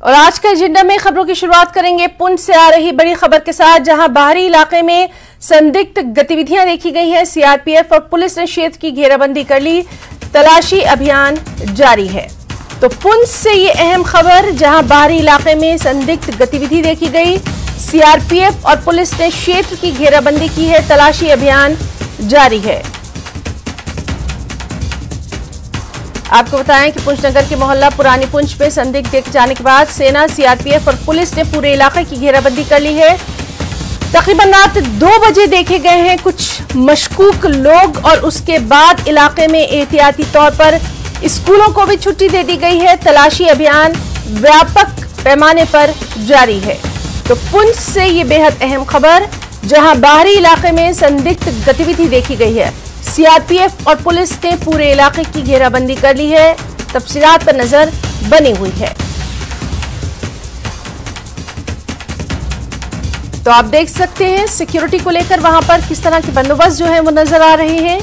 और आज का एजेंडा में खबरों की शुरुआत करेंगे पुंछ से आ रही बड़ी खबर के साथ, जहां बाहरी इलाके में संदिग्ध गतिविधियां देखी गई हैं। सीआरपीएफ और पुलिस ने क्षेत्र की घेराबंदी कर ली, तलाशी अभियान जारी है। तो पुंछ से ये अहम खबर, जहां बाहरी इलाके में संदिग्ध गतिविधि देखी गई, सीआरपीएफ और पुलिस ने क्षेत्र की घेराबंदी की है, तलाशी अभियान जारी है। आपको बताएं कि पुंछ नगर के मोहल्ला पुरानी पुंछ में संदिग्ध देखे जाने के बाद सेना, सीआरपीएफ और पुलिस ने पूरे इलाके की घेराबंदी कर ली है। तकरीबन रात 2 बजे देखे गए हैं कुछ मशकूक लोग और उसके बाद इलाके में एहतियाती तौर पर स्कूलों को भी छुट्टी दे दी गई है। तलाशी अभियान व्यापक पैमाने पर जारी है। तो पुंछ से ये बेहद अहम खबर, जहां बाहरी इलाके में संदिग्ध गतिविधि देखी गई है, सीआरपीएफ और पुलिस ने पूरे इलाके की घेराबंदी कर ली है। तफसीलात पर नजर बनी हुई है। तो आप देख सकते हैं सिक्योरिटी को लेकर वहां पर किस तरह के बंदोबस्त जो है वो नजर आ रहे हैं।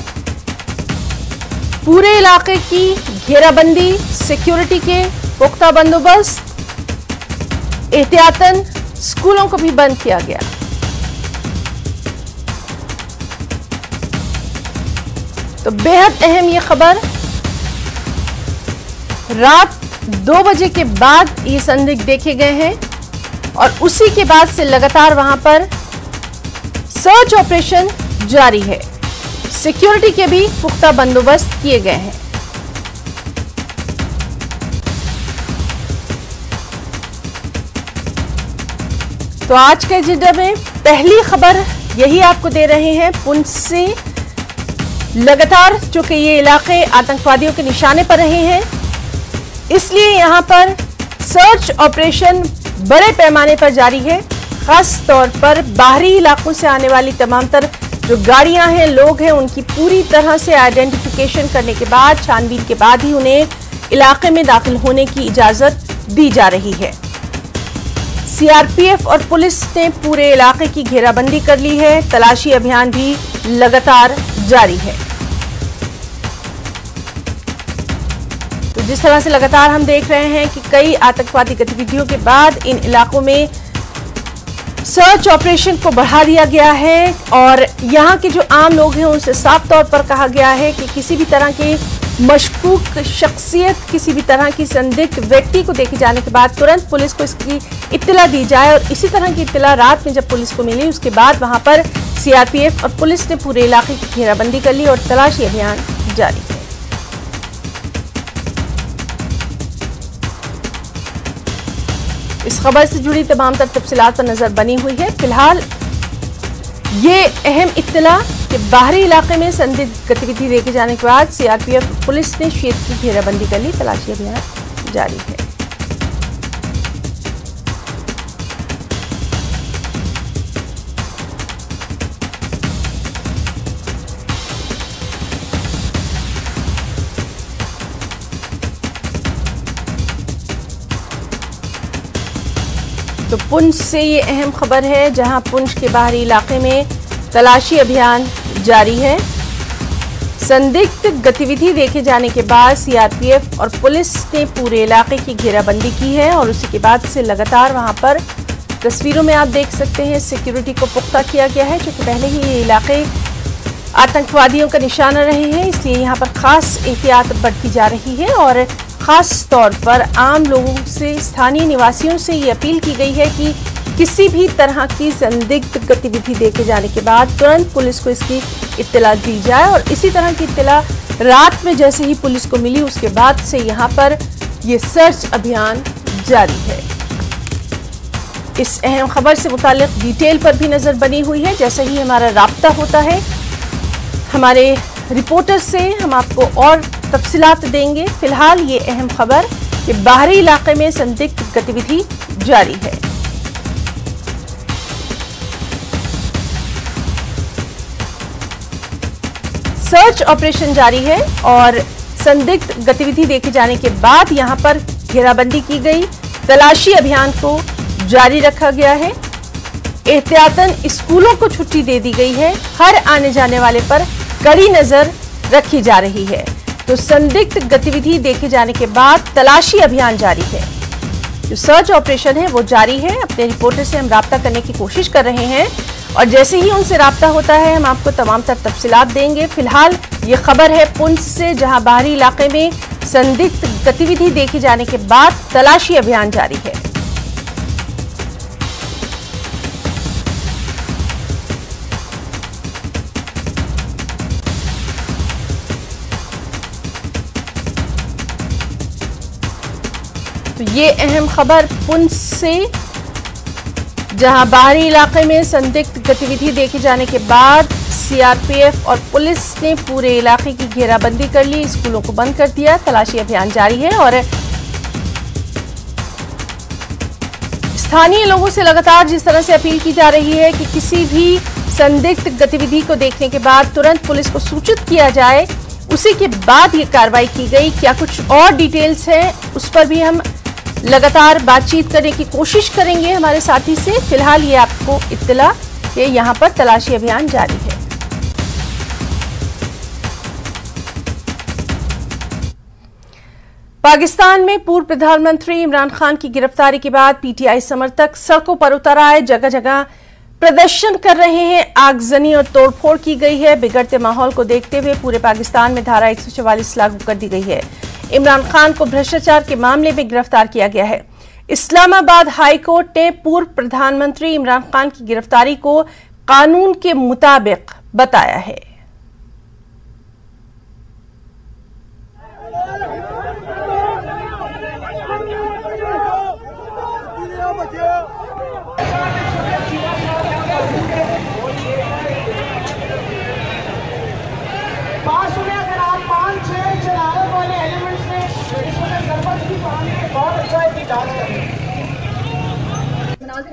पूरे इलाके की घेराबंदी, सिक्योरिटी के पुख्ता बंदोबस्त, एहतियातन स्कूलों को भी बंद किया गया। तो बेहद अहम ये खबर, रात 2 बजे के बाद ये संदिग्ध देखे गए हैं और उसी के बाद से लगातार वहां पर सर्च ऑपरेशन जारी है। सिक्योरिटी के भी पुख्ता बंदोबस्त किए गए हैं। तो आज के एजेंडा में पहली खबर यही आपको दे रहे हैं पुंछ से। लगातार चूंकि ये इलाके आतंकवादियों के निशाने पर रहे हैं, इसलिए यहां पर सर्च ऑपरेशन बड़े पैमाने पर जारी है। खास तौर पर बाहरी इलाकों से आने वाली तमाम तर जो गाड़ियां हैं, लोग हैं, उनकी पूरी तरह से आइडेंटिफिकेशन करने के बाद, छानबीन के बाद ही उन्हें इलाके में दाखिल होने की इजाजत दी जा रही है। सीआरपीएफ और पुलिस ने पूरे इलाके की घेराबंदी कर ली है। तलाशी अभियान भी लगातार जारी है। तो जिस तरह से लगातार हम देख रहे हैं कि कई आतंकवादी गतिविधियों के बाद इन इलाकों में सर्च ऑपरेशन को बढ़ा दिया गया है और यहां के जो आम लोग हैं उनसे साफ तौर पर कहा गया है कि किसी भी तरह की मशकूक शख्सियत, किसी भी तरह की संदिग्ध व्यक्ति को देखे जाने के बाद तुरंत पुलिस को इसकी इत्तला दी जाए। और इसी तरह की इत्तला रात में जब पुलिस को मिली, उसके बाद वहां पर सीआरपीएफ और पुलिस ने पूरे इलाके की घेराबंदी कर ली और तलाशी अभियान जारी है। इस खबर से जुड़ी तमाम तफसीलात पर नजर बनी हुई है। फिलहाल ये अहम इत्तला कि बाहरी इलाके में संदिग्ध गतिविधि देखे जाने के बाद सीआरपीएफ पुलिस ने क्षेत्र की घेराबंदी कर ली, तलाशी अभियान जारी है। तो पुंछ से ये अहम खबर है, जहां पुंछ के बाहरी इलाके में तलाशी अभियान जारी है। संदिग्ध गतिविधि देखे जाने के बाद सीआरपीएफ और पुलिस ने पूरे इलाके की घेराबंदी की है और उसी के बाद से लगातार वहां पर तस्वीरों में आप देख सकते हैं सिक्योरिटी को पुख्ता किया गया है, क्योंकि पहले ही ये इलाके आतंकवादियों का निशाना रहे हैं, इसलिए यहाँ पर खास एहतियात बरती जा रही है। और खास तौर पर आम लोगों से, स्थानीय निवासियों से ये अपील की गई है कि किसी भी तरह की संदिग्ध गतिविधि देखे जाने के बाद तुरंत पुलिस को इसकी इत्तला दी जाए। और इसी तरह की इत्तला रात में जैसे ही पुलिस को मिली, उसके बाद से यहाँ पर ये सर्च अभियान जारी है। इस अहम खबर से मुताल्लिक डिटेल पर भी नजर बनी हुई है। जैसे ही हमारा राब्ता होता है हमारे रिपोर्टर से, हम आपको और तफसीलात देंगे। फिलहाल ये अहम खबर कि बाहरी इलाके में संदिग्ध गतिविधि जारी है। सर्च ऑपरेशन जारी है और संदिग्ध गतिविधि देखे जाने के बाद यहां पर घेराबंदी की गई, तलाशी अभियान को जारी रखा गया है। एहतियातन स्कूलों को छुट्टी दे दी गई है। हर आने जाने वाले पर कड़ी नजर रखी जा रही है। तो संदिग्ध गतिविधि देखे जाने के बाद तलाशी अभियान जारी है। जो सर्च ऑपरेशन है वो जारी है। अपने रिपोर्टर से हम राब्ता करने की कोशिश कर रहे हैं और जैसे ही उनसे राब्ता होता है हम आपको तमाम तफसीलात देंगे। फिलहाल ये खबर है पुंछ से, जहां बाहरी इलाके में संदिग्ध गतिविधि देखी जाने के बाद तलाशी अभियान जारी है। तो ये अहम खबर पुंछ से, जहां बाहरी इलाके में संदिग्ध गतिविधि देखी जाने के बाद सीआरपीएफ और पुलिस ने पूरे इलाके की घेराबंदी कर ली, स्कूलों को बंद कर दिया, तलाशी अभियान जारी है। और स्थानीय लोगों से लगातार जिस तरह से अपील की जा रही है कि किसी भी संदिग्ध गतिविधि को देखने के बाद तुरंत पुलिस को सूचित किया जाए, उसी के बाद ये कार्रवाई की गई। क्या कुछ और डिटेल्स हैं उस पर भी हम लगातार बातचीत करने की कोशिश करेंगे हमारे साथी से। फिलहाल ये आपको इत्तला कि यहां पर तलाशी अभियान जारी है। पाकिस्तान में पूर्व प्रधानमंत्री इमरान खान की गिरफ्तारी के बाद पीटीआई समर्थक सड़कों पर उतर आए, जगह जगह प्रदर्शन कर रहे हैं। आगजनी और तोड़फोड़ की गई है। बिगड़ते माहौल को देखते हुए पूरे पाकिस्तान में धारा 144 लागू कर दी गई है। इमरान खान को भ्रष्टाचार के मामले में गिरफ्तार किया गया है। इस्लामाबाद हाई कोर्ट ने पूर्व प्रधानमंत्री इमरान खान की गिरफ्तारी को कानून के मुताबिक बताया है।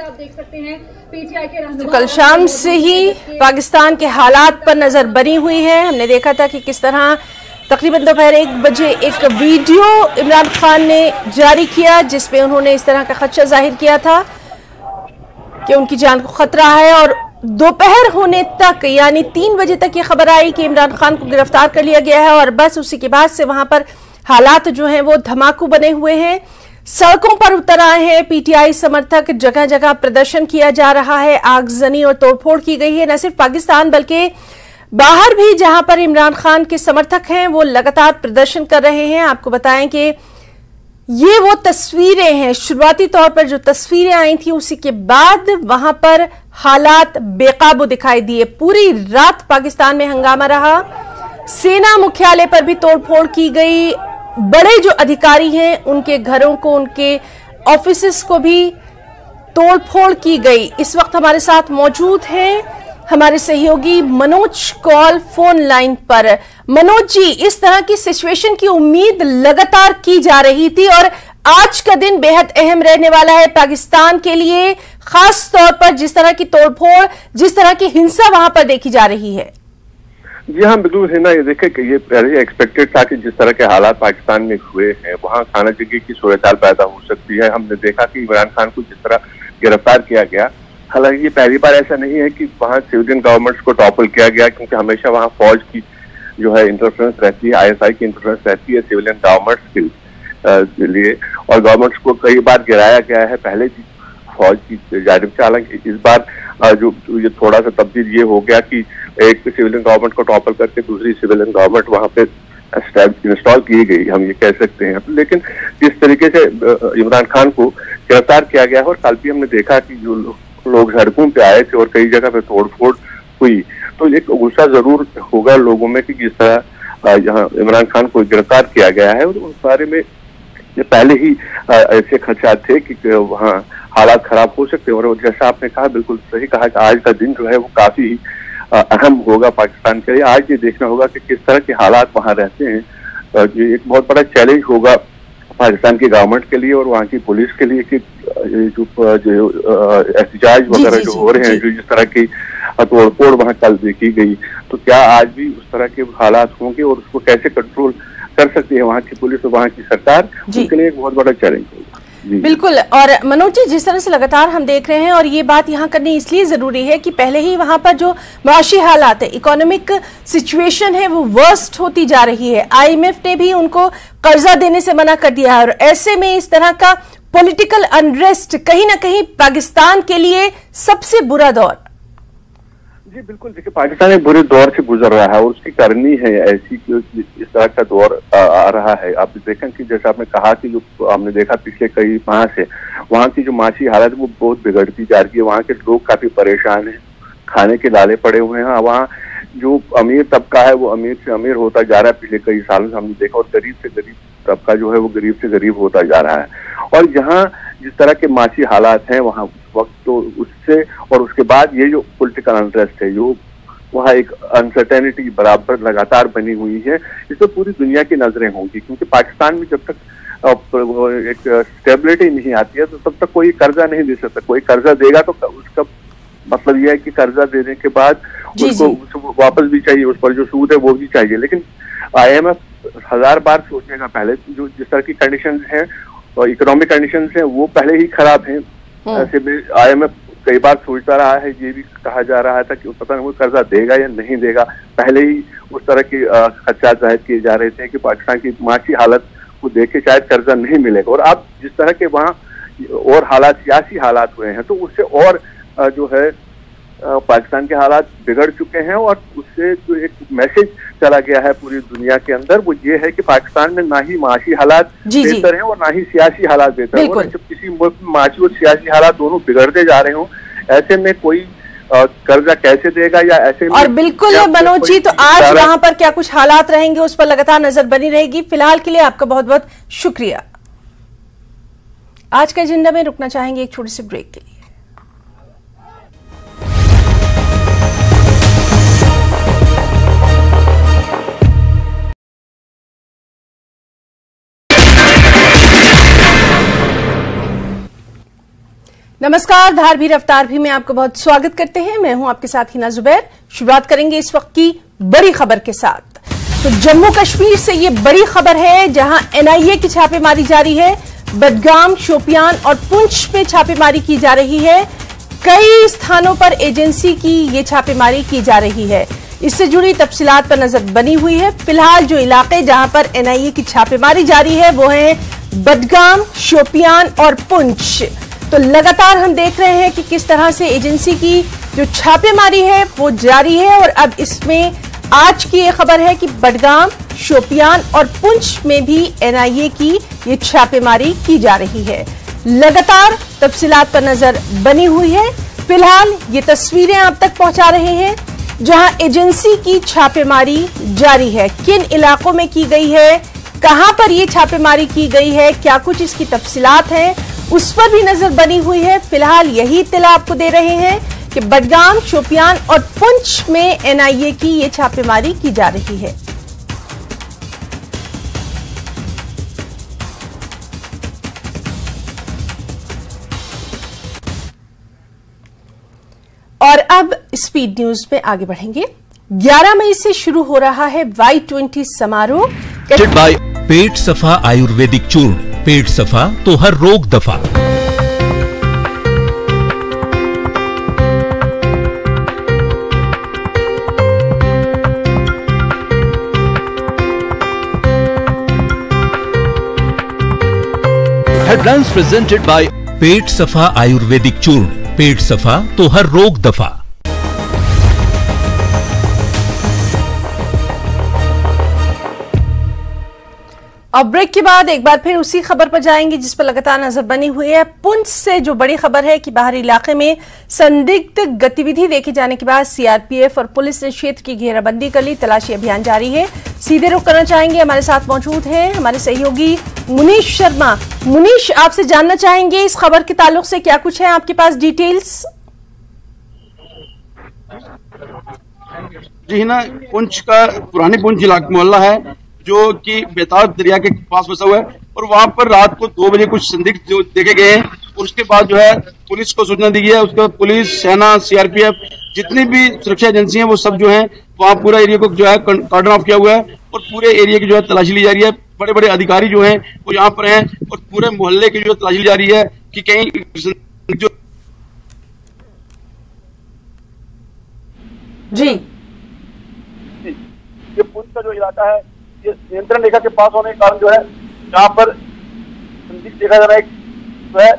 आप देख सकते हैं पीटीआई के कल शाम से ही पाकिस्तान के हालात पर नजर बनी हुई है। हमने देखा था कि किस तरह तकरीबन दोपहर 1 बजे एक वीडियो इमरान खान ने जारी किया जिसमें उन्होंने इस तरह का खदशा जाहिर किया था कि उनकी जान को खतरा है। और दोपहर होने तक यानी 3 बजे तक ये खबर आई कि इमरान खान को गिरफ्तार कर लिया गया है। और बस उसी के बाद से वहां पर हालात जो हैं वो धमाकू बने हुए हैं। सड़कों पर उतर आए हैं पीटीआई समर्थक, जगह जगह प्रदर्शन किया जा रहा है, आगजनी और तोड़फोड़ की गई है। न सिर्फ पाकिस्तान बल्कि बाहर भी जहां पर इमरान खान के समर्थक हैं वो लगातार प्रदर्शन कर रहे हैं। आपको बताएं कि ये वो तस्वीरें हैं, शुरुआती तौर पर जो तस्वीरें आई थी उसी के बाद वहां पर हालात बेकाबू दिखाई दिए। पूरी रात पाकिस्तान में हंगामा रहा। सेना मुख्यालय पर भी तोड़फोड़ की गई। बड़े जो अधिकारी हैं उनके घरों को, उनके ऑफिसेस को भी तोड़फोड़ की गई। इस वक्त हमारे साथ मौजूद हैं हमारे सहयोगी मनोज कॉल फोन लाइन पर। मनोज जी, इस तरह की सिचुएशन की उम्मीद लगातार की जा रही थी और आज का दिन बेहद अहम रहने वाला है पाकिस्तान के लिए, खास तौर पर जिस तरह की तोड़फोड़, जिस तरह की हिंसा वहां पर देखी जा रही है। जी हाँ, बिल्कुल है ना। ये देखे कि ये पहले एक्सपेक्टेड था कि जिस तरह के हालात पाकिस्तान में हुए हैं वहाँ खाना जगह की सूरत पैदा हो सकती है। हमने देखा कि इमरान खान को जिस तरह गिरफ्तार किया गया, हालांकि ये पहली बार ऐसा नहीं है कि वहाँ सिविलियन गवर्नमेंट्स को टॉपल किया गया, क्योंकि हमेशा वहाँ फौज की जो है इंटरफेरेंस रहती है, ISI की इंटरफेरेंस रहती है सिविलियन गवर्नमेंट्स के लिए। और गवर्नमेंट्स को कई बार गिराया गया है पहले भी फौज की जानिब से। हालांकि इस बार जो ये थोड़ा सा तब्दील ये हो गया कि एक सिविलियन गवर्नमेंट को टॉपल करके दूसरी सिविलियन गवर्नमेंट वहाँ पे इंस्टॉल की गई, हम ये कह सकते हैं। लेकिन जिस तरीके से इमरान खान को गिरफ्तार किया गया है, और कल भी हमने देखा कि जो लोग सड़कों पे आए थे और कई जगह पे तोड़फोड़ हुई, तो एक गुस्सा जरूर होगा लोगों में कि जिस तरह यहाँ इमरान खान को गिरफ्तार किया गया है। और उस बारे में ये पहले ही ऐसे खदशात थे कि वहाँ हालात खराब हो सकते हैं। और जैसा आपने कहा, बिल्कुल सही कहा कि आज का दिन जो है वो काफी अहम होगा पाकिस्तान के लिए। आज ये देखना होगा कि किस तरह के हालात वहाँ रहते हैं। ये एक बहुत बड़ा चैलेंज होगा पाकिस्तान की गवर्नमेंट के लिए और वहाँ की पुलिस के लिए कि जो एहतजाज वगैरह जो हो रहे हैं, जो जिस तरह की तोड़फोड़ वहाँ कल देखी गई, तो क्या आज भी उस तरह के हालात होंगे और उसको कैसे कंट्रोल कर सकती है वहाँ की पुलिस और वहाँ की सरकार, उनके लिए एक बहुत बड़ा चैलेंज होगा। बिल्कुल। और मनोज जी, जिस तरह से लगातार हम देख रहे हैं, और ये बात यहाँ करनी इसलिए जरूरी है कि पहले ही वहां पर जो माशी हालात है, इकोनॉमिक सिचुएशन है, वो वर्स्ट होती जा रही है। IMF ने भी उनको कर्जा देने से मना कर दिया है और ऐसे में इस तरह का पॉलिटिकल अनरेस्ट कहीं ना कहीं पाकिस्तान के लिए सबसे बुरा दौर। जी बिल्कुल, देखिए पाकिस्तान एक बुरे दौर से गुजर रहा है और उसकी करनी है ऐसी कि इस तरह का दौर आ रहा है। आप देखें कि जैसे आपने कहा कि जो हमने देखा पिछले कई माह से वहाँ की जो माशी हालत वो बहुत बिगड़ती जा रही है। वहाँ के लोग काफी परेशान हैं, खाने के लाले पड़े हुए हैं। वहाँ जो अमीर तबका है वो अमीर से अमीर होता जा रहा है पिछले कई सालों से हमने देखा, और गरीब से गरीब तबका जो है वो गरीब से गरीब होता जा रहा है। और जहाँ जिस तरह के माशी हालात हैं वहाँ वक्त तो उससे, और उसके बाद ये जो पॉलिटिकल अनरेस्ट है जो वहाँ एक अनसर्टेनिटी बराबर लगातार बनी हुई है, इस पर पूरी दुनिया की नजरें होंगी। क्योंकि पाकिस्तान में जब तक एक स्टेबिलिटी नहीं आती है तो तब तक कोई कर्जा नहीं दे सकता। कोई कर्जा देगा तो उसका मतलब यह है कि कर्जा देने के बाद उसको वापस भी चाहिए, उस पर जो सूद है वो भी चाहिए। लेकिन IMF 1000 बार सोचेगा पहले, जो जिस तरह की कंडीशंस हैं और इकोनॉमिक कंडीशंस हैं वो पहले ही खराब हैं। ऐसे में IMF कई बार सोचता रहा है, ये भी कहा जा रहा था कि पता नहीं वो कर्जा देगा या नहीं देगा। पहले ही उस तरह के खदशात जाहिर किए जा रहे थे कि पाकिस्तान की माशी हालत को देख के शायद कर्जा नहीं मिलेगा। और अब जिस तरह के वहाँ और हालात, सियासी हालात हुए हैं तो उससे और जो है पाकिस्तान के हालात बिगड़ चुके हैं। और उससे जो एक मैसेज चला गया है पूरी दुनिया के अंदर वो ये है कि पाकिस्तान में ना ही माशी हालात बेहतर हैं और ना ही सियासी हालात बेहतर हैं। और जब किसी मुल्क में माशी और सियासी हालात दोनों बिगड़ते जा रहे हों, ऐसे में कोई कर्जा कैसे देगा या ऐसे में। और बिल्कुल मनोज जी, तो आज वहां पर क्या कुछ हालात रहेंगे उस पर लगातार नजर बनी रहेगी। फिलहाल के लिए आपका बहुत बहुत शुक्रिया। आज का एजेंडा में रुकना चाहेंगे एक छोटे से ब्रेक के लिए। नमस्कार, धार भी रफ्तार भी में आपका बहुत स्वागत करते हैं। मैं हूं आपके साथ हिना जुबैर। शुरुआत करेंगे इस वक्त की बड़ी खबर के साथ। तो जम्मू कश्मीर से ये बड़ी खबर है जहां NIA की छापेमारी जारी है। बडगाम, शोपियान और पुंछ में छापेमारी की जा रही है। कई स्थानों पर एजेंसी की ये छापेमारी की जा रही है। इससे जुड़ी तफसीलात पर नजर बनी हुई है। फिलहाल जो इलाके जहां पर NIA की छापेमारी जारी है वो है बडगाम, शोपियान और पुंछ। तो लगातार हम देख रहे हैं कि किस तरह से एजेंसी की जो छापेमारी है वो जारी है। और अब इसमें आज की ये खबर है कि बडगाम, शोपियान और पुंछ में भी NIA की ये छापेमारी की जा रही है। लगातार तफसीलात पर नजर बनी हुई है। फिलहाल ये तस्वीरें आप तक पहुंचा रहे हैं जहां एजेंसी की छापेमारी जारी है। किन इलाकों में की गई है, कहां पर ये छापेमारी की गई है, क्या कुछ इसकी तफसीलात हैं, उस पर भी नजर बनी हुई है। फिलहाल यही इत्तला आपको दे रहे हैं कि बडगाम, शोपियान और पुंछ में NIA की ये छापेमारी की जा रही है। और अब स्पीड न्यूज में आगे बढ़ेंगे। 11 मई से शुरू हो रहा है Y20 समारोह। बाय पेट सफा आयुर्वेदिक चूर्ण, पेट सफा तो हर रोग दफा। हेडलाइंस प्रेजेंटेड बाय पेट सफा आयुर्वेदिक चूर्ण, पेट सफा तो हर रोग दफा। अब ब्रेक के बाद एक बार फिर उसी खबर पर जाएंगे जिस पर लगातार नजर बनी हुई है। पुंछ से जो बड़ी खबर है कि बाहरी इलाके में संदिग्ध गतिविधि देखे जाने के बाद CRPF और पुलिस ने क्षेत्र की घेराबंदी कर ली। तलाशी अभियान जारी है। सीधे रुख करना चाहेंगे, हमारे साथ मौजूद हैं हमारे सहयोगी मुनीश शर्मा। मुनीश, आपसे जानना चाहेंगे इस खबर के ताल्लुक से क्या कुछ है आपके पास डिटेल्स? जी ना, पुंछ का पुरानी पुंछ इलाका मोहल्ला है जो कि बेताब दरिया के पास बसा हुआ है और वहां पर रात को 2 बजे कुछ संदिग्ध जो देखे गए हैं। और उसके बाद जो है पुलिस को सूचना दी गई है। उसके बाद पुलिस, सेना, CRPF जितनी भी सुरक्षा एजेंसी हैं वो सब जो है वहाँ पूरा एरिया को जो है कार्डन ऑफ किया हुआ है और पूरे एरिया की जो है तलाशी ली जा रही है। बड़े बड़े अधिकारी जो हैं वो यहाँ पर हैं और पूरे मोहल्ले की जो तलाशी ली जा रही है कि कहीं जो जी ये पुंछ का जो इलाका है ये नियंत्रण रेखा के पास होने के कारण जो है यहाँ पर संदिग्ध देखा जा रहा है जो है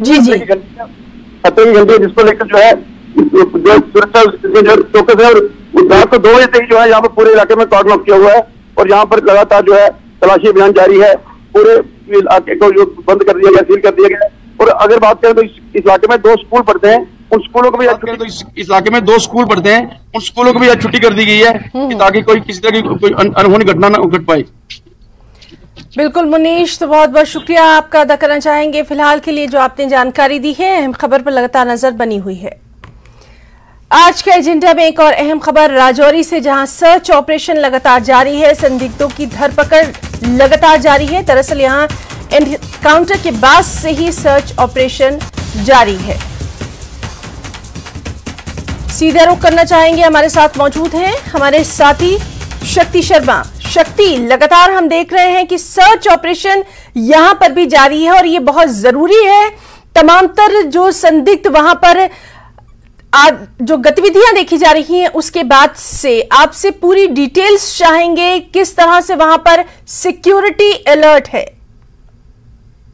जी जी खतरे की घंटी है, जिसको लेकर जो है जो सुरक्षा जो चौकस है, और रात को 2 बजे से ही जो है यहाँ पर पूरे इलाके में कॉर्डन ऑफ किया हुआ है और यहाँ पर लगातार जो है तलाशी अभियान जारी है। पूरे इलाके को जो बंद कर दिया गया, सील कर दिया गया। और अगर बात करें तो इस इलाके में 2 स्कूल पढ़ते हैं, उन स्कूलों को भी तो इस इलाके में 2 स्कूल पढ़ते हैं, उन स्कूलों को भी आज छुट्टी कर दी गई है कि ताकि कोई किसी तरह की कोई अनहोनी घटना न घट पाए। बिल्कुल मुनीश, तो बहुत बहुत शुक्रिया आपका अदा करना चाहेंगे फिलहाल के लिए जो आपने जानकारी दी है। अहम खबर पर लगातार नजर बनी हुई है। आज के एजेंडा में एक और अहम खबर राजौरी से, जहां सर्च ऑपरेशन लगातार जारी है। संदिग्धों की धरपकड़ लगातार जारी है। दरअसल यहां एनकाउंटर के बाद से ही सर्च ऑपरेशन जारी है। सीधे रुख करना चाहेंगे, हमारे साथ मौजूद हैं हमारे साथी शक्ति शर्मा। शक्ति, लगातार हम देख रहे हैं कि सर्च ऑपरेशन यहां पर भी जारी है और ये बहुत जरूरी है। तमाम तर जो संदिग्ध वहां पर आज जो गतिविधियां देखी जा रही हैं उसके बाद से आपसे पूरी डिटेल्स चाहेंगे, किस तरह से वहां पर सिक्योरिटी अलर्ट है।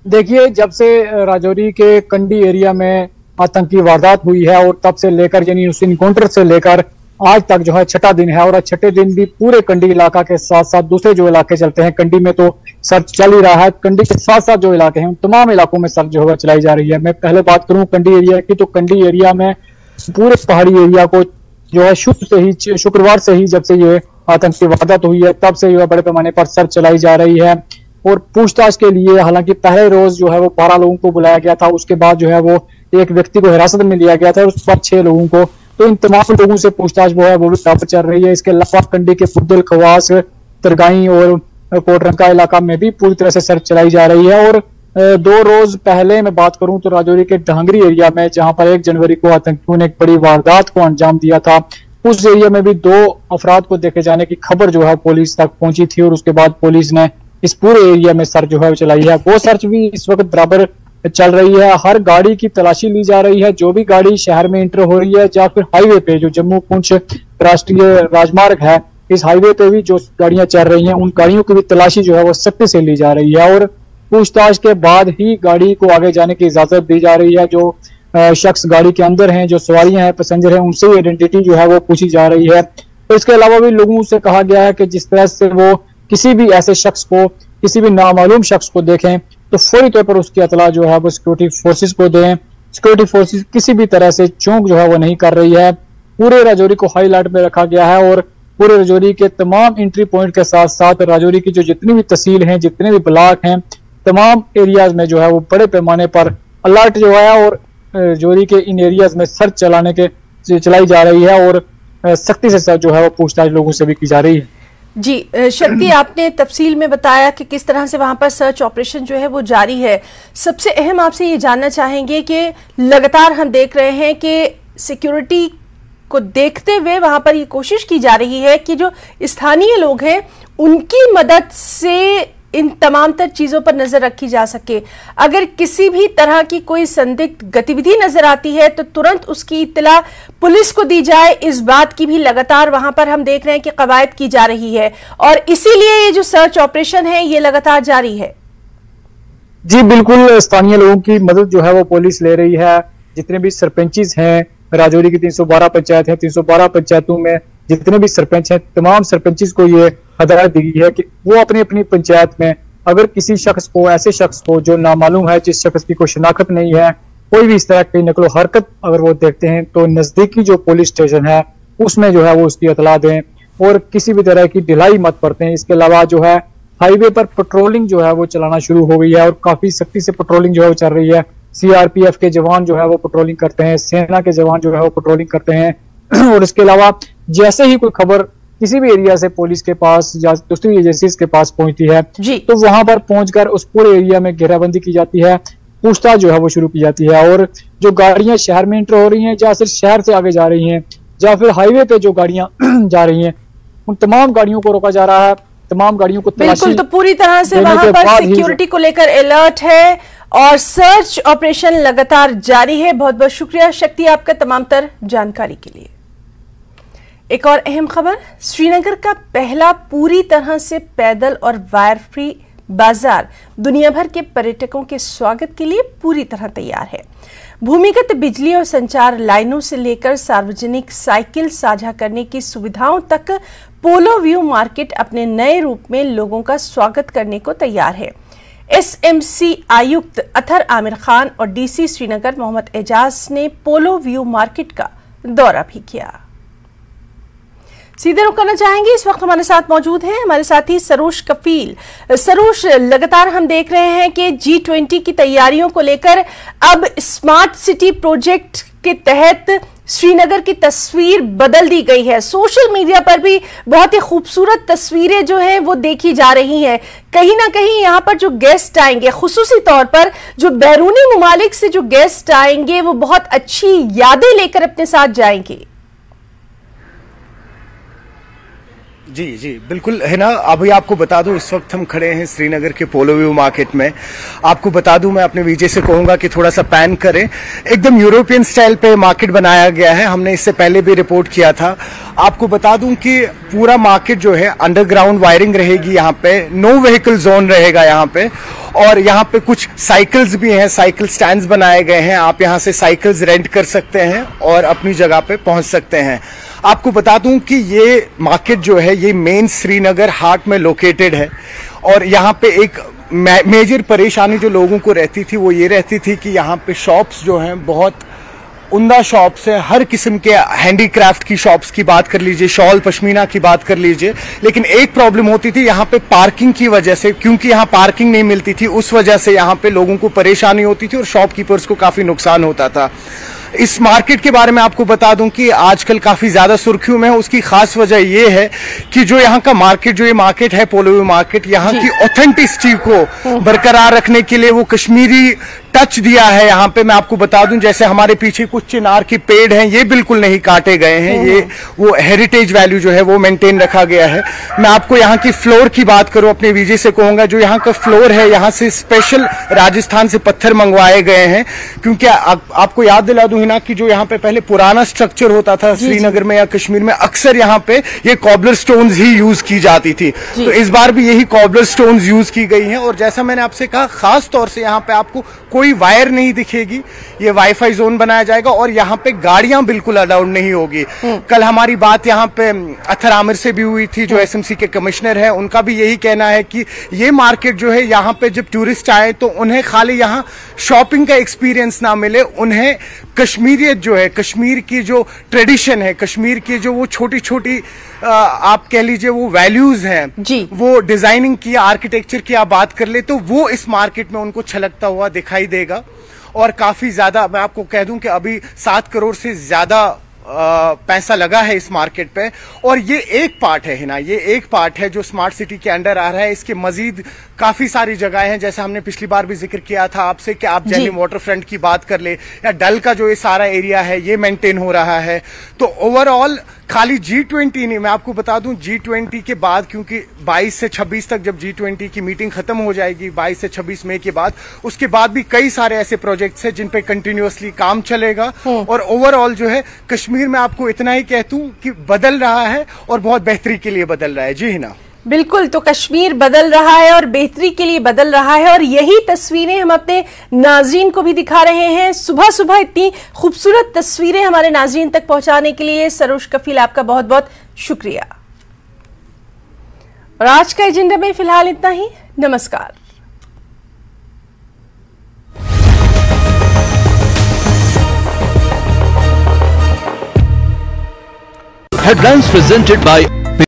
देखिए, जब से राजौरी के कंडी एरिया में आतंकी वारदात हुई है और तब से लेकर यानी उस इनकाउंटर से लेकर आज तक जो है 6ठा दिन है, और छठे दिन भी पूरे कंडी इलाका के साथ साथ दूसरे जो इलाके चलते हैं, कंडी में तो सर्च चल ही रहा है, कंडी के साथ साथ जो इलाके हैं उन तमाम इलाकों में सर्च जो है चलाई जा रही है। मैं पहले बात करूं कंडी एरिया की, तो कंडी एरिया में पूरे पहाड़ी एरिया को जो है शुक्रवार से ही जब से ये आतंकी वारदात हुई है तब से जो है बड़े पैमाने पर सर्च चलाई जा रही है। और पूछताछ के लिए हालांकि पहले रोज जो है वो 12 लोगों को बुलाया गया था, उसके बाद जो है वो एक व्यक्ति को हिरासत में लिया गया था और उसके बाद 6 लोगों को, तो इन तमाम लोगों से पूछताछ वो है वो भी यहाँ पर चल रही है। इसके अलावा कंडी के फुद्दुल खवास, तरगाई और कोटरंका इलाका में भी पूरी तरह से सर्च चलाई जा रही है। और 2 रोज पहले मैं बात करूं तो राजौरी के ढांगरी एरिया में, जहां पर 1 जनवरी को आतंकियों ने एक बड़ी वारदात को अंजाम दिया था, उस एरिया में भी 2 अफराद को देखे जाने की खबर जो है पुलिस तक पहुंची थी और उसके बाद पुलिस ने इस पूरे एरिया में सर्च जो है चलाई है। वो सर्च भी इस वक्त बराबर चल रही है। हर गाड़ी की तलाशी ली जा रही है, जो भी गाड़ी शहर में इंटर हो रही है या फिर हाईवे पे जो जम्मू पुंछ राष्ट्रीय राजमार्ग है, इस हाईवे पे भी जो गाड़ियां चल रही हैं उन गाड़ियों की भी तलाशी जो है वो सख्ती से ली जा रही है और पूछताछ के बाद ही गाड़ी को आगे जाने की इजाजत दी जा रही है। जो शख्स गाड़ी के अंदर हैं, जो सवारियां हैं, पैसेंजर हैं, उनसे आइडेंटिटी जो है वो पूछी जा रही है। तो इसके अलावा भी लोगों से कहा गया है कि जिस तरह से वो किसी भी ऐसे शख्स को, किसी भी नामालूम शख्स को देखें तो फौरी तौर पर उसकी इतला जो है वो सिक्योरिटी फोर्सेस को दें। सिक्योरिटी फोर्सेस किसी भी तरह से चौंक जो है वो नहीं कर रही है। पूरे राजौरी को हाई अलर्ट में रखा गया है और पूरे राजौरी के तमाम एंट्री पॉइंट के साथ साथ राजौरी की जो जितनी भी तहसील हैं, जितने भी ब्लॉक हैं, तमाम एरियाज में जो है वो बड़े पैमाने पर अलर्ट जो है और राजौरी के इन एरियाज में सर्च चलाई जा रही है और सख्ती से सर्च जो है वो पूछताछ लोगों से भी की जा रही है। जी शक्ति, आपने तफसील में बताया कि किस तरह से वहां पर सर्च ऑपरेशन जो है वो जारी है। सबसे अहम आपसे ये जानना चाहेंगे कि लगातार हम देख रहे हैं कि सिक्योरिटी को देखते हुए वहां पर ये कोशिश की जा रही है कि जो स्थानीय लोग हैं उनकी मदद से इन तमाम तर चीजों पर नजर रखी जा सके। अगर किसी भी तरह की कोई संदिग्ध गतिविधि नजर आती है तो तुरंत उसकी इत्तला पुलिस को दी जाए, इस बात की भी लगातार वहां पर हम देख रहे हैं कि कवायद की जा रही है और इसीलिए ये जो सर्च ऑपरेशन है ये लगातार जारी है। जी बिल्कुल, स्थानीय लोगों की मदद जो है वो पुलिस ले रही है। जितने भी सरपंचेस हैं, राजौरी की 312 पंचायत है, 312 पंचायतों में जितने भी सरपंच हैं, तमाम सरपंचेस को ये हदायत दी गई है कि वो अपनी अपनी पंचायत में अगर किसी शख्स को, ऐसे शख्स को जो नामालूम है, जिस शख्स की कोई शनाख्त नहीं है, कोई भी इस तरह की नकलो हरकत अगर वो देखते हैं तो नजदीकी जो पुलिस स्टेशन है उसमें जो है वो उसकी इतला दें और किसी भी तरह की ढिलाई मत बरतें। इसके अलावा जो है हाईवे पर पेट्रोलिंग जो है वो चलाना शुरू हो गई है और काफी सख्ती से पेट्रोलिंग जो है वो चल रही है। CRPF के जवान जो है वो पेट्रोलिंग करते हैं, सेना के जवान जो है वो पेट्रोलिंग करते हैं और इसके अलावा जैसे ही कोई खबर किसी भी एरिया से पुलिस के पास या दूसरी एजेंसीज के पास पहुंचती है तो वहां पर पहुंचकर उस पूरे एरिया में घेराबंदी की जाती है, पूछताछ जो है वो शुरू की जाती है और जो गाड़ियां शहर में एंटर हो रही हैं या सिर्फ शहर से आगे जा रही हैं या फिर हाईवे पे जो गाड़ियां जा रही हैं उन तमाम गाड़ियों को रोका जा रहा है, तमाम गाड़ियों को बिल्कुल। तो पूरी तरह से वहां पर सिक्योरिटी को लेकर अलर्ट है और सर्च ऑपरेशन लगातार जारी है। बहुत बहुत शुक्रिया शक्ति आपका तमाम तर जानकारी के लिए। एक और अहम खबर, श्रीनगर का पहला पूरी तरह से पैदल और वायर फ्री बाजार दुनिया भर के पर्यटकों के स्वागत के लिए पूरी तरह तैयार है। भूमिगत बिजली और संचार लाइनों से लेकर सार्वजनिक साइकिल साझा करने की सुविधाओं तक पोलो व्यू मार्केट अपने नए रूप में लोगों का स्वागत करने को तैयार है। एसएमसी आयुक्त अतर आमिर खान और डीसी श्रीनगर मोहम्मद एजाज ने पोलो व्यू मार्केट का दौरा भी किया। सीधे रुख करना चाहेंगे, इस वक्त हमारे साथ मौजूद हैं हमारे साथी सरोज कफील। सरोज, लगातार हम देख रहे हैं कि G20 की तैयारियों को लेकर अब स्मार्ट सिटी प्रोजेक्ट के तहत श्रीनगर की तस्वीर बदल दी गई है। सोशल मीडिया पर भी बहुत ही खूबसूरत तस्वीरें जो है वो देखी जा रही हैं। कहीं ना कहीं यहाँ पर जो गेस्ट आएंगे, खुसूसी तौर पर जो बैरूनी ममालिक से जो गेस्ट आएंगे, वो बहुत अच्छी यादें लेकर अपने साथ जाएंगे। जी जी बिल्कुल है ना। अभी आपको बता दूं, इस वक्त हम खड़े हैं श्रीनगर के पोलो व्यू मार्केट में। आपको बता दूं, मैं अपने विजय से कहूंगा कि थोड़ा सा पैन करें। एकदम यूरोपियन स्टाइल पे मार्केट बनाया गया है। हमने इससे पहले भी रिपोर्ट किया था। आपको बता दूं कि पूरा मार्केट जो है अंडरग्राउंड वायरिंग रहेगी। यहाँ पे नो व्हीकल जोन रहेगा यहाँ पे, और यहाँ पे कुछ साइकिल्स भी हैं, साइकिल स्टैंड्स बनाए गए हैं। आप यहाँ से साइकिल्स रेंट कर सकते हैं और अपनी जगह पे पहुंच सकते हैं। आपको बता दूं कि ये मार्केट जो है ये मेन श्रीनगर हार्ट में लोकेटेड है, और यहाँ पे एक मेजर परेशानी जो लोगों को रहती थी वो ये रहती थी कि यहाँ पे शॉप्स जो हैं बहुत उम्दा शॉप्स है। हर किस्म के हैंडीक्राफ्ट की शॉप्स की बात कर लीजिए, शॉल पश्मीना की बात कर लीजिए, लेकिन एक प्रॉब्लम होती थी यहाँ पे पार्किंग की वजह से। क्योंकि यहाँ पार्किंग नहीं मिलती थी, उस वजह से यहाँ पे लोगों को परेशानी होती थी और शॉपकीपर्स को काफी नुकसान होता था। इस मार्केट के बारे में आपको बता दूं कि आजकल काफी ज्यादा सुर्खियों में है। उसकी खास वजह यह है कि जो यहाँ का मार्केट, जो ये मार्केट है पोलो व्यू मार्केट, यहाँ की ऑथेंटिसिटी को बरकरार रखने के लिए वो कश्मीरी टच दिया है। यहाँ पे मैं आपको बता दूं, जैसे हमारे पीछे कुछ चिनार के पेड़ हैं, ये बिल्कुल नहीं काटे गए हैं। ये वो हेरिटेज वैल्यू जो है वो मेंटेन रखा गया है। मैं आपको यहाँ की फ्लोर की बात करूं, अपने विजय से कहूंगा, जो यहाँ का फ्लोर है, यहाँ से स्पेशल राजस्थान से पत्थर मंगवाए गए हैं। क्योंकि आपको याद दिला दूं ना कि जो यहाँ पे पहले पुराना स्ट्रक्चर होता था श्रीनगर में या कश्मीर में, अक्सर यहाँ पे ये कॉबलर स्टोन्स ही यूज की जाती थी। तो इस बार भी यही कॉबलर स्टोन्स यूज की गई हैं। और जैसा मैंने आपसे कहा, खास तौर से यहाँ पे आपको कोई वायर नहीं दिखेगी। ये वाईफाई जोन बनाया जाएगा और यहाँ पे गाड़ियां बिल्कुल अलाउड नहीं होगी। कल हमारी बात यहाँ पे अतर आमिर से भी हुई थी, जो एसएमसी के कमिश्नर है। उनका भी यही कहना है कि ये मार्केट जो है, यहाँ पे जब टूरिस्ट आए तो उन्हें खाली यहाँ शॉपिंग का एक्सपीरियंस ना मिले, उन्हें कश्मीरियत जो है, कश्मीर की जो ट्रेडिशन है, कश्मीर की जो वो छोटी छोटी आप कह लीजिए वो वैल्यूज हैं, वो डिजाइनिंग की, आर्किटेक्चर की आप बात कर ले, तो वो इस मार्केट में उनको छलकता हुआ दिखाई देगा। और काफी ज्यादा मैं आपको कह दूं कि अभी 7 करोड़ से ज्यादा पैसा लगा है इस मार्केट पे। और ये एक पार्ट है ना, ये एक पार्ट है जो स्मार्ट सिटी के अंडर आ रहा है। इसके मजीद काफी सारी जगहें हैं, जैसे हमने पिछली बार भी जिक्र किया था आपसे कि आप जेनिम वाटर फ्रंट की बात कर ले, या डल का जो ये सारा एरिया है ये मेंटेन हो रहा है। तो ओवरऑल खाली G20 नहीं, मैं आपको बता दूं G20 के बाद, क्योंकि 22 से 26 तक जब G20 की मीटिंग खत्म हो जाएगी, 22 से 26 मई के बाद, उसके बाद भी कई सारे ऐसे प्रोजेक्ट्स हैं जिन पे कंटिन्यूअसली काम चलेगा। और ओवरऑल जो है कश्मीर में आपको इतना ही कह दूं कि बदल रहा है और बहुत बेहतरी के लिए बदल रहा है। जी हिना, बिल्कुल, तो कश्मीर बदल रहा है और बेहतरी के लिए बदल रहा है, और यही तस्वीरें हम अपने नाज़रीन को भी दिखा रहे हैं। सुबह सुबह इतनी खूबसूरत तस्वीरें हमारे नाज़रीन तक पहुंचाने के लिए सरोज कफील आपका बहुत बहुत शुक्रिया। और आज का एजेंडा में फिलहाल इतना ही। नमस्कार। Headlines presented by